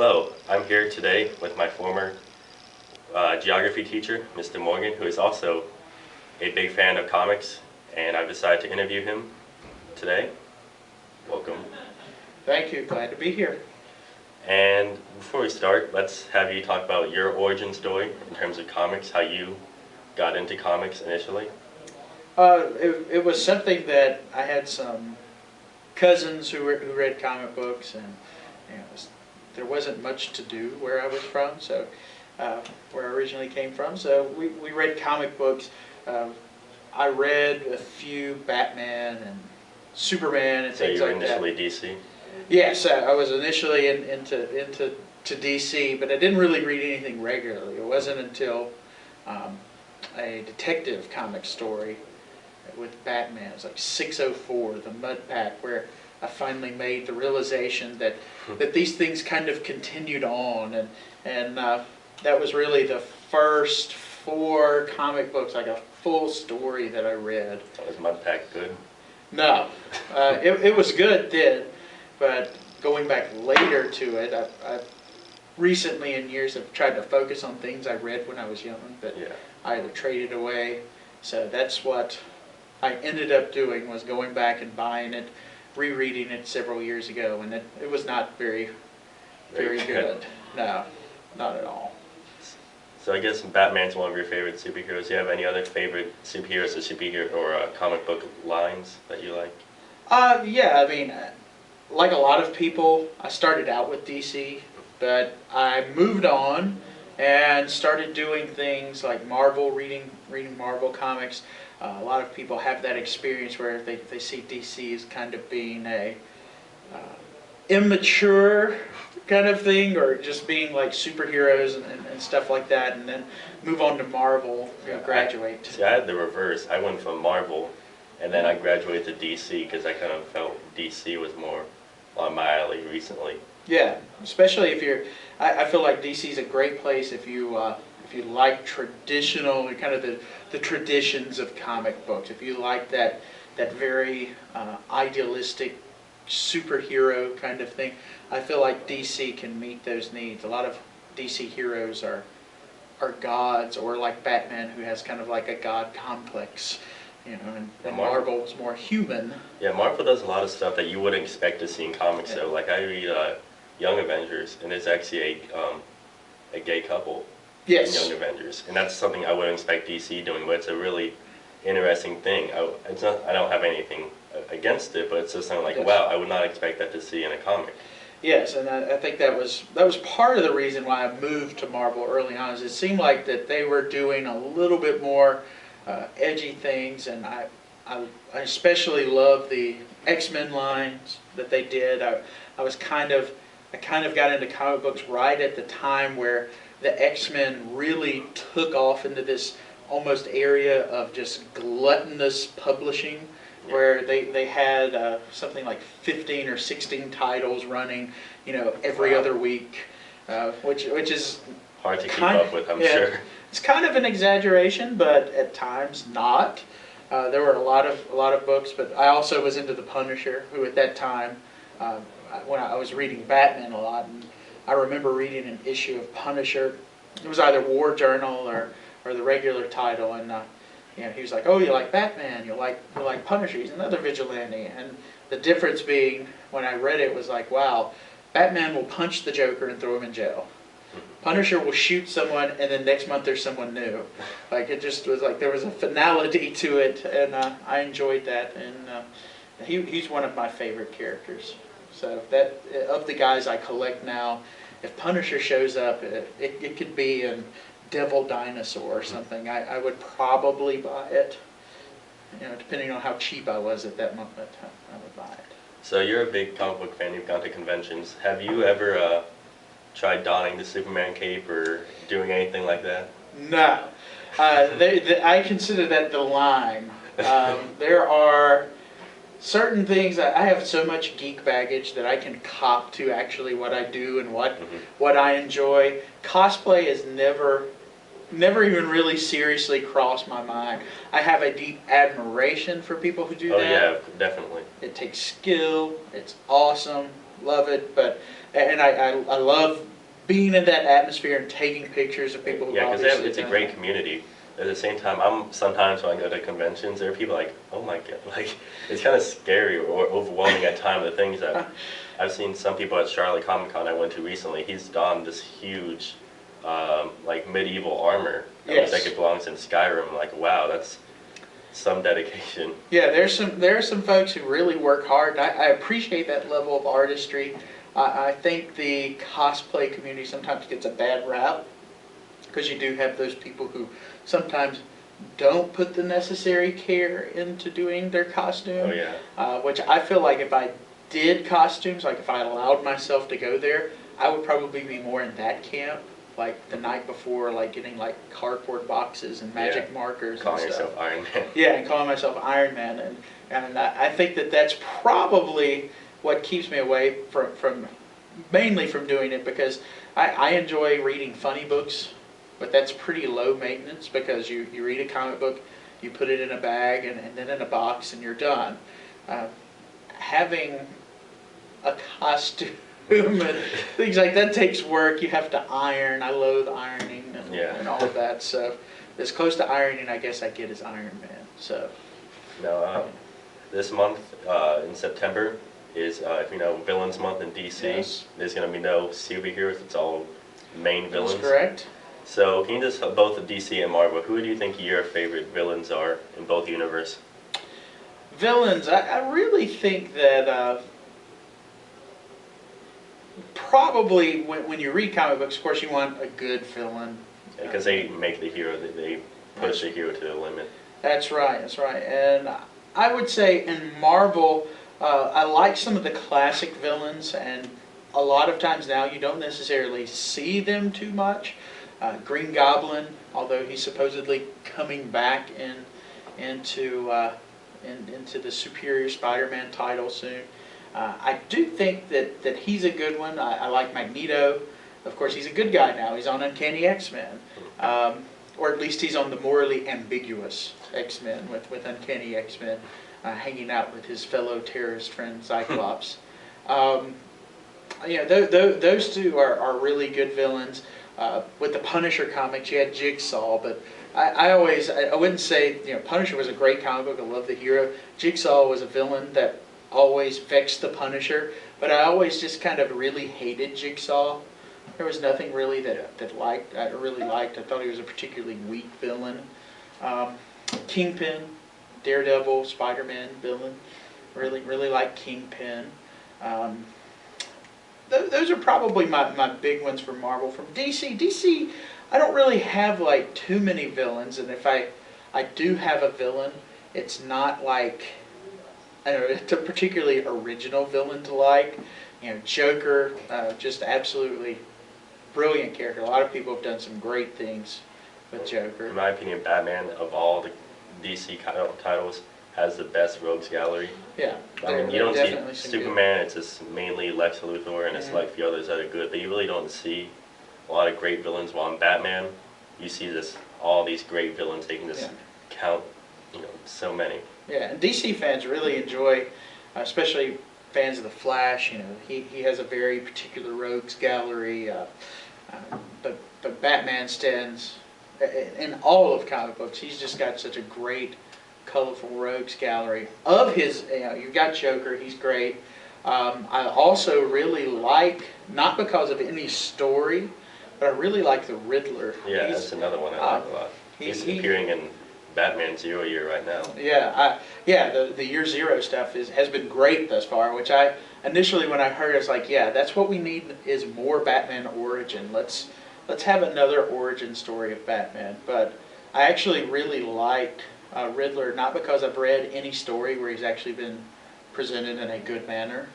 Hello, I'm here today with my former geography teacher, Mr. Morgan, who is also a big fan of comics, and I've decided to interview him today. Welcome. Thank you, glad to be here. And before we start, let's have you talk about your origin story in terms of comics, how you got into comics initially. It was something that I had some cousins who read comic books, and there wasn't much to do where I was from, so where I originally came from. So we read comic books. I read a few Batman and Superman and things like that. So you were initially DC? Yes, I was initially into DC, but I didn't really read anything regularly. It wasn't until a detective comic story with Batman. It was like 604, the Mud Pack, where I finally made the realization that these things kind of continued on, and that was really the first 4 comic books, like a full story that I read. Was Mud Pack good? No, it was good then, but going back later to it, I recently in years have tried to focus on things I read when I was young, but I either traded away. So that's what I ended up doing, was going back and buying it, rereading it several years ago, and it was not very good. No, not at all. So I guess Batman's one of your favorite superheroes. Do you have any other favorite superheroes or superhero or comic book lines that you like? Yeah, I mean, like a lot of people, I started out with DC, but I moved on and started doing things like Marvel, reading Marvel comics. A lot of people have that experience where they see DC as kind of being a immature kind of thing, or just being like superheroes and stuff like that, and then move on to Marvel and graduate. See, I had the reverse. I went from Marvel, and then I graduated to DC because I kind of felt DC was more on my alley recently. Yeah, especially if you're. I feel like DC is a great place if you like traditional, kind of the traditions of comic books. If you like that very idealistic superhero kind of thing, I feel like DC can meet those needs. A lot of DC heroes are gods, or like Batman, who has kind of like a god complex, and Marvel is more human. Yeah, Marvel does a lot of stuff that you wouldn't expect to see in comics. So, like, I read Young Avengers, and there's actually a gay couple in Young Avengers, and that's something I wouldn't expect DC doing, but it's a really interesting thing. I don't have anything against it, but it's just something like, wow, I would not expect that to see in a comic. Yes, and I think that was part of the reason why I moved to Marvel early on. Is it seemed like that they were doing a little bit more edgy things, and I especially love the X-Men lines that they did. I kind of got into comic books right at the time where the X-Men really took off into this almost area of just gluttonous publishing, where they had something like 15 or 16 titles running, every other week, which is hard to keep up with, I'm sure. It's kind of an exaggeration, but at times not. There were a lot of books, but I also was into the Punisher, who at that time, when I was reading Batman a lot, and I remember reading an issue of Punisher. It was either War Journal or the regular title, and he was like, "Oh, you like Batman? You like Punisher? He's another vigilante." And the difference being, when I read it, was like, wow, Batman will punch the Joker and throw him in jail. Punisher will shoot someone, and then next month there's someone new. Like, it just was like there was a finality to it, and I enjoyed that. And he's one of my favorite characters. So that of the guys I collect now, if Punisher shows up, it could be in Devil Dinosaur or something, I would probably buy it. Depending on how cheap I was at that moment, I would buy it. So you're a big comic book fan. You've gone to conventions. Have you ever tried donning the Superman cape or doing anything like that? No. I consider that the line. There are certain things that I have so much geek baggage that I can cop to actually what I do and what I enjoy. Cosplay has never even really seriously crossed my mind. I have a deep admiration for people who do that. Oh yeah, definitely. It takes skill. It's awesome. Love it. And I love being in that atmosphere and taking pictures of people who Yeah, because obviously it's a great community. At the same time, sometimes when I go to conventions, there are people like, oh my god, like it's kind of scary or overwhelming at times. The things that I've seen some people at Charlotte Comic Con I went to recently. He's donned this huge, like medieval armor. It looks like it belongs in Skyrim. I'm like, wow, that's some dedication. Yeah, there are some folks who really work hard. And I appreciate that level of artistry. I think the cosplay community sometimes gets a bad rap because you do have those people who sometimes don't put the necessary care into doing their costume. Oh yeah. Which I feel like if I did costumes, like if I allowed myself to go there, I would probably be more in that camp. Like the night before, like getting like cardboard boxes and magic markers calling and stuff. yourself Iron Man. Yeah, and calling myself Iron Man, and I think that that's probably what keeps me away from mainly from doing it, because I enjoy reading funny books, but that's pretty low maintenance because you read a comic book, you put it in a bag and then in a box and you're done. Having a costume and things like that takes work. You have to iron. I loathe ironing and all of that. So as close to ironing I guess I get is Iron Man. So now this month in September is if you know Villains Month in DC. Yes. There's going to be no superheroes. It's all main villains. That's correct. So can you just both of DC and Marvel, who do you think your favorite villains are in both universe? Villains, I really think that probably when you read comic books, of course you want a good villain. Because they make the hero, they push the hero to the limit. That's right, that's right. And I would say in Marvel, I like some of the classic villains, and a lot of times now you don't necessarily see them too much. Green Goblin, although he's supposedly coming back into the Superior Spider-Man title soon. I do think that he's a good one. I like Magneto. Of course, he's a good guy now. He's on Uncanny X-Men. Or at least he's on the morally ambiguous X-Men with Uncanny X-Men, hanging out with his fellow terrorist friend Cyclops. Those two are really good villains. With the Punisher comics, you had Jigsaw, but I wouldn't say, Punisher was a great comic book. I love the hero. Jigsaw was a villain that always vexed the Punisher, but I always just kind of really hated Jigsaw. There was nothing really that I really liked. I thought he was a particularly weak villain. Kingpin, Daredevil, Spider-Man villain. Really like Kingpin. Those are probably my big ones for Marvel. From DC, I don't really have like too many villains, and if I do have a villain, it's not like, I don't know, it's a particularly original villain to like. Joker, just absolutely brilliant character. A lot of people have done some great things with Joker. In my opinion, Batman, of all the DC titles, has the best rogues gallery. Yeah. I mean, you don't see Superman, it's just mainly Lex Luthor, and it's like a few others that are good, but you really don't see a lot of great villains. While in Batman, you see all these great villains. They can just count, so many. Yeah, and DC fans really enjoy, especially fans of the Flash. He has a very particular rogues gallery. But Batman stands in all of comic books. He's just got such a great, colorful rogues gallery of his. You've got Joker. He's great. I also really like, not because of any story, but I really like the Riddler. Yeah, that's another one I like a lot. He's appearing in Batman 0 Year right now. Yeah, the Year Zero stuff has been great thus far, which I initially, when I heard, I was like, yeah, that's what we need, is more Batman origin. Let's have another origin story of Batman. But I actually really like Riddler, not because I've read any story where he's actually been presented in a good manner,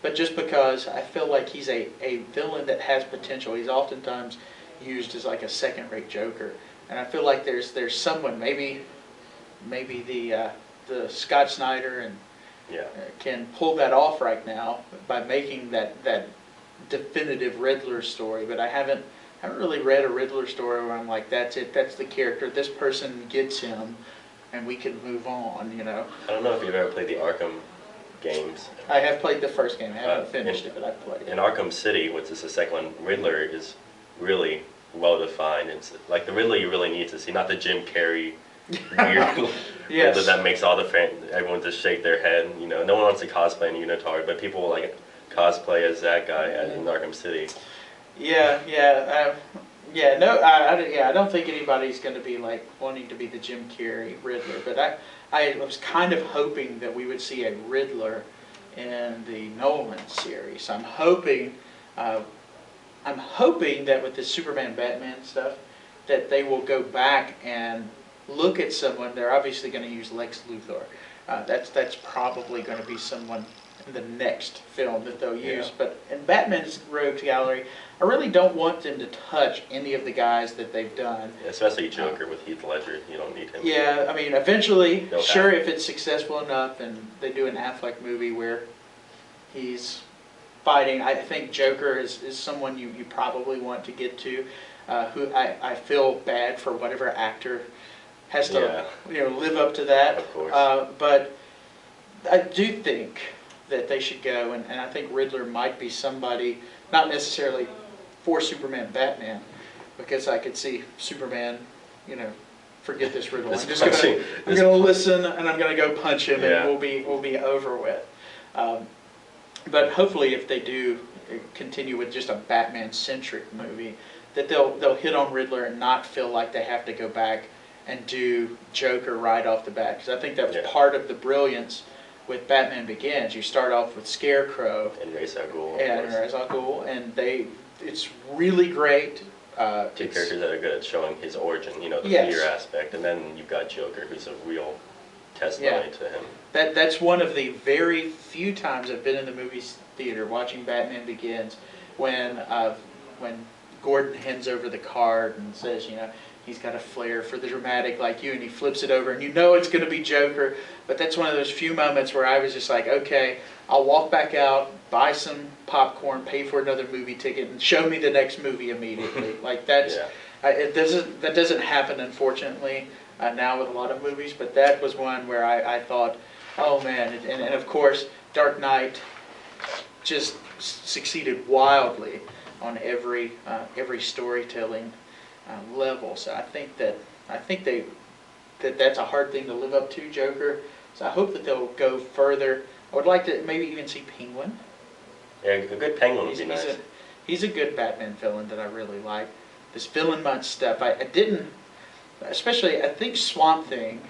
but just because I feel like he's a villain that has potential. He's oftentimes used as like a second-rate Joker. And I feel like there's someone, maybe the Scott Snyder and can pull that off right now by making that definitive Riddler story. But I haven't really read a Riddler story where I'm like, that's it, that's the character, this person gets him, and we can move on. I don't know if you've ever played the Arkham games. I have played the first game. I haven't finished it, but I've played it. In Arkham City, which is the second one, Riddler is really well defined. It's like the Riddler you really need to see, not the Jim Carrey weird Yes. Riddler that makes all the everyone just shake their head. You know, no one wants to cosplay in Unitard, but people will like cosplay as that guy in Arkham City. I don't think anybody's going to be like wanting to be the Jim Carrey Riddler, but I was kind of hoping that we would see a Riddler in the Nolan series. I'm hoping that with the Superman Batman stuff, that they will go back and look at someone. They're obviously going to use Lex Luthor. That's probably going to be someone in the next film that they'll use. But in Batman's Rogues Gallery, I really don't want them to touch any of the guys that they've done. Especially Joker with Heath Ledger. You don't need him. Yeah, I mean, eventually, sure, if it's successful enough and they do an Affleck movie where he's fighting, I think Joker is someone you probably want to get to. Who I feel bad for whatever actor has to live up to that. Of course. But I do think that they should go, and I think Riddler might be somebody, not necessarily for Superman Batman, because I could see Superman, forget this Riddler. I'm just gonna listen, and I'm gonna go punch him, and we'll be over with. But hopefully, if they do continue with just a Batman-centric movie, that they'll hit on Riddler and not feel like they have to go back and do Joker right off the bat. Because I think that was part of the brilliance with Batman Begins. You start off with Scarecrow and Ra's al Ghul, and it's really great. Two characters that are good at showing his origin, the fear aspect, and then you've got Joker, who's a real testimony to him. That's one of the very few times I've been in the movie theater watching Batman Begins when Gordon hands over the card and says, he's got a flair for the dramatic like you, and he flips it over, and it's going to be Joker. But that's one of those few moments where I was just like, okay, I'll walk back out, buy some popcorn, pay for another movie ticket, and show me the next movie immediately. Like that doesn't happen, unfortunately, now with a lot of movies. But that was one where I thought, oh man, and of course, Dark Knight just succeeded wildly on every storytelling level. So I think that's a hard thing to live up to, Joker. So I hope that they'll go further. I would like to maybe even see Penguin. Yeah, a good Penguin would be nice. He's a good Batman villain that I really like. This Villain Month stuff, I didn't, especially I think Swamp Thing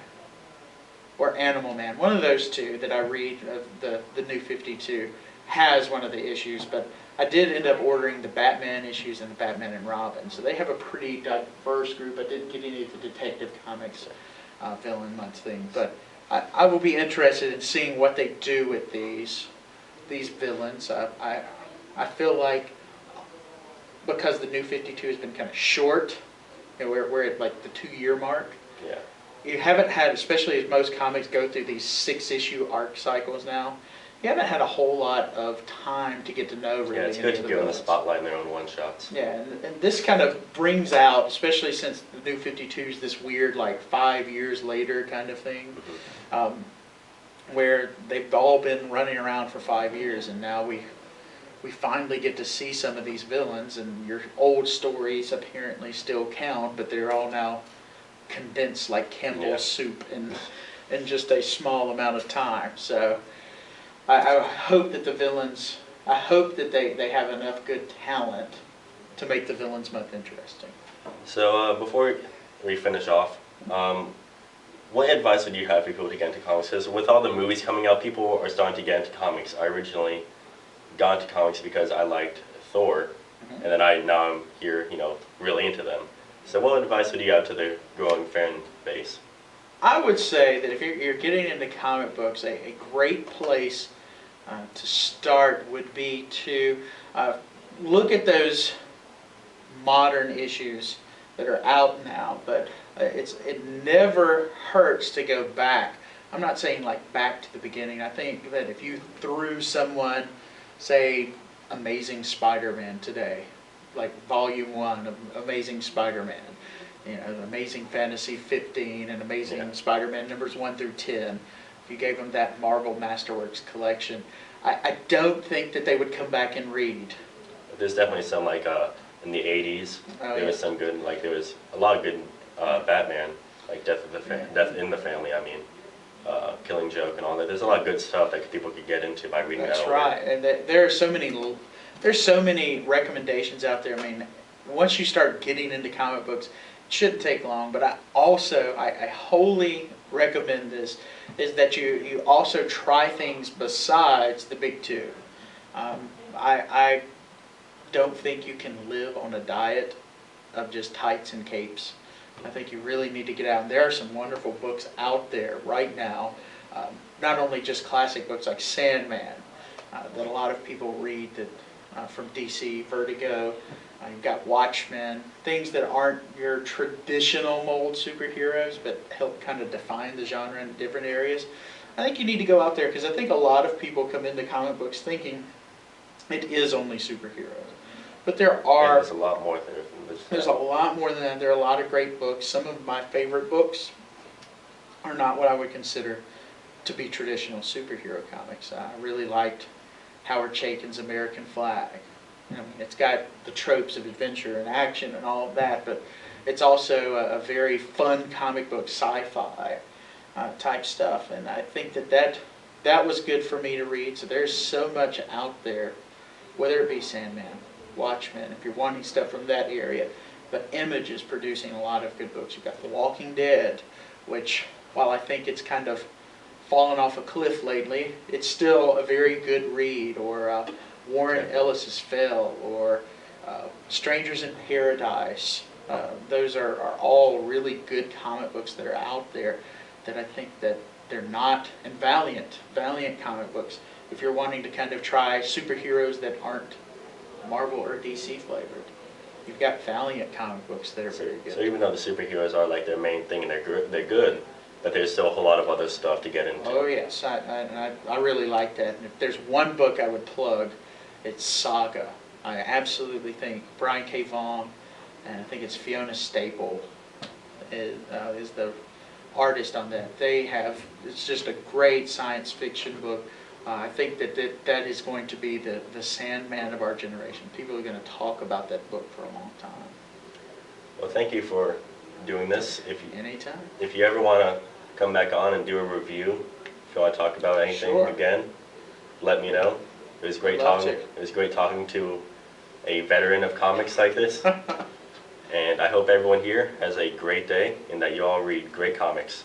or Animal Man, one of those two that I read of the New 52 has one of the issues, but I did end up ordering the Batman issues and the Batman and Robin. So they have a pretty diverse group. I didn't get any of the Detective Comics Villain Month thing, but I will be interested in seeing what they do with these villains. I feel like because the New 52 has been kind of short, we're at like the 2-year mark. Yeah. You haven't had, especially as most comics go through these 6-issue arc cycles now, you haven't had a whole lot of time to get to know really. Yeah, it's good to give them the spotlight in their own one-shots. Yeah, and this kind of brings out, especially since the New 52 is this weird, like 5 years later kind of thing, where they've all been running around for 5 years, and now we finally get to see some of these villains, and your old stories apparently still count, but they're all now condensed like Campbell's soup in just a small amount of time. So I hope that the villains, I hope that they have enough good talent to make the Villains Month interesting. So before we finish off, what advice would you have for people to get into comics? Because with all the movies coming out, people are starting to get into comics. I originally got into comics because I liked Thor, and then now I'm here, really into them. So what advice would you have to the growing fan base? I would say that if you're getting into comic books, a great place to start would be to look at those modern issues that are out now, but it never hurts to go back. I'm not saying like back to the beginning. I think that if you threw someone, say, Amazing Spider-Man today, like Volume 1 of Amazing Spider-Man, Amazing Fantasy 15 and Amazing Spider-Man numbers 1 through 10, if you gave them that Marvel Masterworks collection, I don't think that they would come back and read. There's definitely some, like, in the 80s, there was some good, like, there was a lot of good Batman, like Death in the Family, I mean, Killing Joke and all that. There's a lot of good stuff that people could get into by reading that. That's right, and there are so many, there's so many recommendations out there. I mean, once you start getting into comic books, it shouldn't take long, but I wholly recommend this, is that you also try things besides the big two. I don't think you can live on a diet of just tights and capes. I think you really need to get out. And there are some wonderful books out there right now, not only just classic books like Sandman, that a lot of people read, that from DC, Vertigo. You've got Watchmen, things that aren't your traditional mold superheroes, but help kind of define the genre in different areas. I think you need to go out there, because I think a lot of people come into comic books thinking it is only superheroes. But there are... there's a lot more there than this. There's a lot more than that. There are a lot of great books. Some of my favorite books are not what I would consider to be traditional superhero comics. I really liked Howard Chaykin's American Flag. I mean, it's got the tropes of adventure and action and all of that, but it's also a very fun comic book, sci-fi type stuff. And I think that was good for me to read. So there's so much out there, whether it be Sandman, Watchmen, if you're wanting stuff from that area. But Image is producing a lot of good books. You've got The Walking Dead, which, while I think it's kind of fallen off a cliff lately, it's still a very good read. Or Warren Ellis's Fell, or Strangers in Paradise. Those are all really good comic books that are out there that I think that they're not, and Valiant comic books, if you're wanting to kind of try superheroes that aren't Marvel or DC flavored. You've got Valiant comic books that are very good. So even though the superheroes are like their main thing and they're good, but there's still a whole lot of other stuff to get into. Oh yes, I really like that. And if there's one book I would plug, it's Saga. I absolutely think Brian K. Vaughan, and I think it's Fiona Staple is the artist on that. It's just a great science fiction book. I think that is going to be the Sandman of our generation. People are going to talk about that book for a long time. Well, thank you for doing this. Anytime. If you ever want to come back on and do a review, if you want to talk about anything again, let me know. It was great talking. It was great talking to a veteran of comics like this. And I hope everyone here has a great day and that you all read great comics.